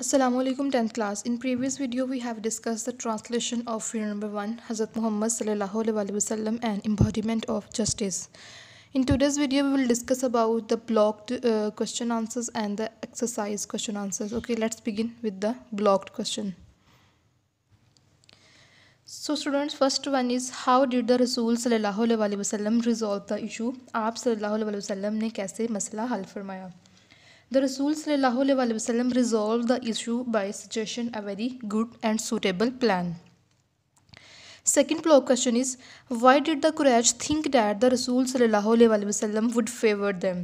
Assalamu alaikum 10th class. In previous video we have discussed the translation of prayer number 1 Hazrat Muhammad sallallahu alaihi wasallam and embodiment of justice. In today's video we will discuss about the blocked question answers and the exercise question answers. Okay, let's begin with the blocked question. So students, first one is how did the Rasul sallallahu alaihi wasallam resolve the issue? आप sallallahu alaihi wasallam ने कैसे मसला हल फरमाया? The Rasul sallallahu alaihi wasallam resolved the issue by suggesting a very good and suitable plan. Second block question is why did the Quraysh think that the Rasul sallallahu alaihi wasallam would favor them?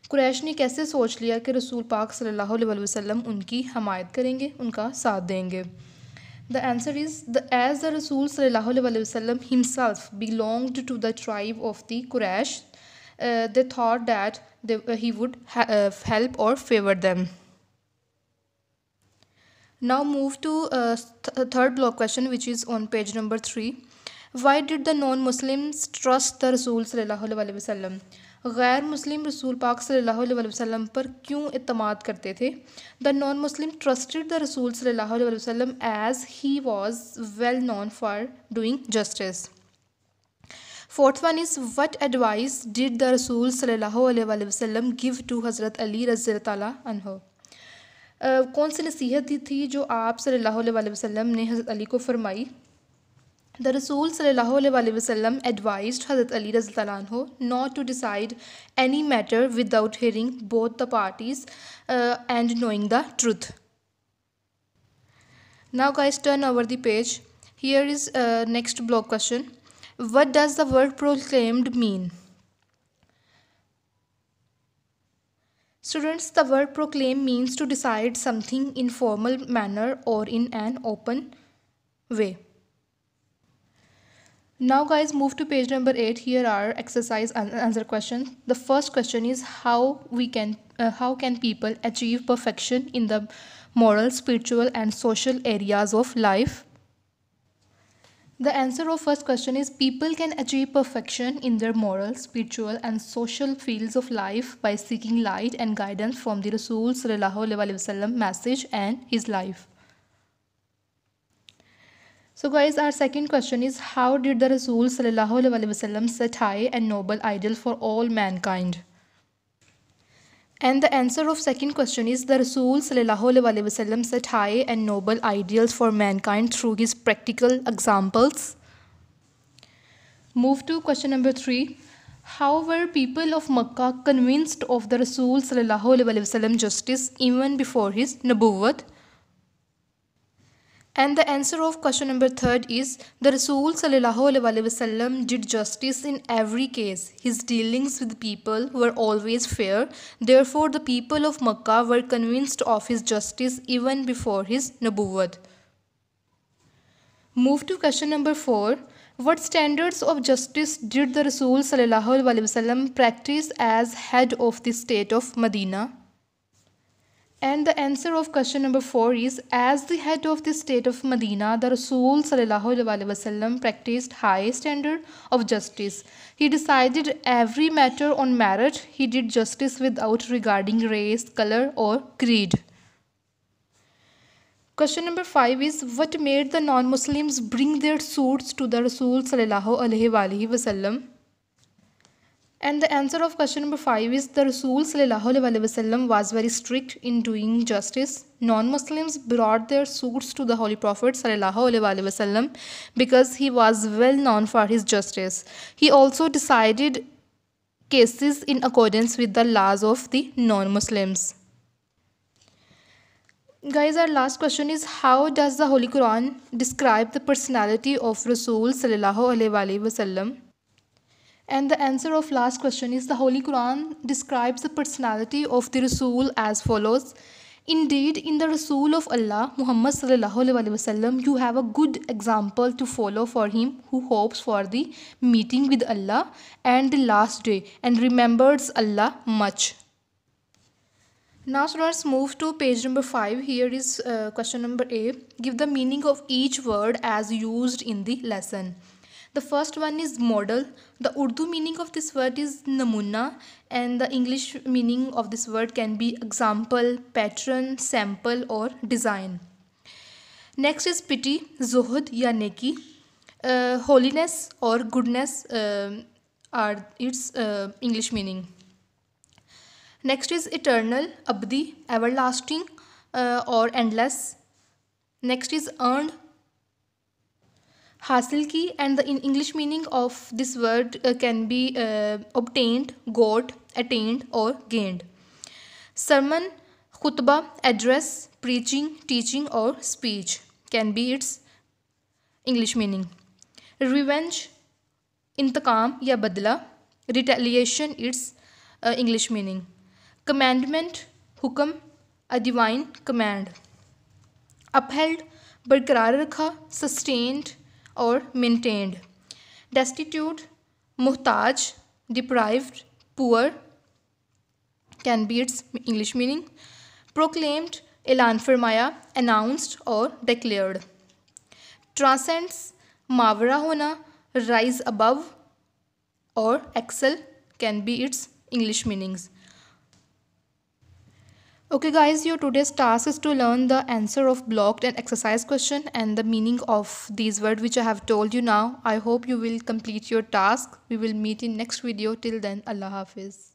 Quraish ने कैसे सोच लिया कि रसूल पाक सल्लल्लाहु अलैहि वसल्लम उनकी हमायत करेंगे, उनका साथ देंगे? The answer is as the Rasul sallallahu alaihi wasallam himself belonged to the tribe of the Quraysh, they thought that he would help or favor them. Now move to third block question, which is on page number 3. Why did the non-Muslims trust the Rasul sallallahu alaihi wasallam? गैर मुस्लिम रसूल पाक सल्लल्लाहु अलैहि वसल्लम पर क्यों इत्तमाद करते थे? The non Muslim trusted the रसूल सल्लल्लाहु अलैहि वसल्लम as he was well known for doing justice. Fourth one is what advice did the Rasul sallallahu alaihi wasallam give to Hazrat Ali रज़ियल्लाहु अन्हु? कौन सी नसीहत दी थी जो आप सल्लल्लाहु अलैहि वसल्लम ने हज़रत अली को फरमाई? The Rasul sallallahu alaihi wasallam advised Hazrat Ali रज़ियल्लाहु अन्हु not to decide any matter without hearing both the parties and knowing the truth. Now guys, turn over the page. Here is next block question. What does the word proclaimed mean? Students, the word proclaim means to decide something in formal manner or in an open way. Now guys, move to page number 8. Here are exercise and answer questions. The first question is how can people achieve perfection in the moral, spiritual and social areas of life? The answer of first question is people can achieve perfection in their moral, spiritual and social fields of life by seeking light and guidance from the Rasul sallallahu alaihi wasallam message and his life. So guys, our second question is how did the Rasul sallallahu alaihi wasallam set high and noble ideal for all mankind? And the answer of second question is the Rasul sallallahu alaihi wasallam set high and noble ideals for mankind through his practical examples. Move to question number 3. How were people of Makkah convinced of the Rasul sallallahu alaihi wasallam justice even before his nubuwwat? And the answer of question number 3 is the Rasul sallallahu alaihi wasallam did justice in every case. His dealings with people were always fair. Therefore, the people of Makkah were convinced of his justice even before his nubuwwat. Move to question number 4. What standards of justice did the Rasul sallallahu alaihi wasallam practice as head of the state of Medina? And the answer of question number 4 is as the head of the state of Medina, the Rasul sallallahu alaihi wasallam practiced high standard of justice. He decided every matter on merit. He did justice without regarding race, color or creed. Question number 5 is what made the non-Muslims bring their suits to the Rasul sallallahu alaihi wasallam? And the answer of question number 5 is the Rasul sallallahu alaihi wasallam was very strict in doing justice. Non-Muslims brought their suits to the Holy Prophet sallallahu alaihi wasallam because he was well known for his justice. He also decided cases in accordance with the laws of the non-Muslims. Guys, our last question is how does the Holy Quran describe the personality of Rasul sallallahu alaihi wasallam? And the answer of last question is the Holy Quran describes the personality of the Rasul as follows. Indeed, in the Rasul of Allah, Muhammad sallallahu alaihi wasallam, you have a good example to follow for him who hopes for the meeting with Allah and the last day and remembers Allah much. Now students, move to page number 5. Here is question number A. Give the meaning of each word as used in the lesson. The first one is model. The Urdu meaning of this word is namuna, and the English meaning of this word can be example, pattern, sample, or design. Next is pity, zuhud ya neki. Holiness or goodness are its English meaning. Next is eternal, abdi, everlasting or endless. Next is earned, हासिल की, and the in English meaning of this word can be obtained, got, attained or gained. Sermon, khutbah, address, preaching, teaching or speech can be its English meaning. Revenge, इंतकाम या बदला, retaliation its English meaning. Commandment, हुक्म, a divine command. Upheld, बरकरार रखा, sustained or maintained. Destitute, muhtaj, deprived, poor can be its English meaning. Proclaimed, ऐलान फरमाया, announced or declared. Transcends, मावरा होना, rise above or excel can be its English meanings. Okay guys, your today's task is to learn the answer of blocked and exercise question and the meaning of these words which I have told you now. I hope you will complete your task. We will meet in next video. Till then, Allah Hafiz.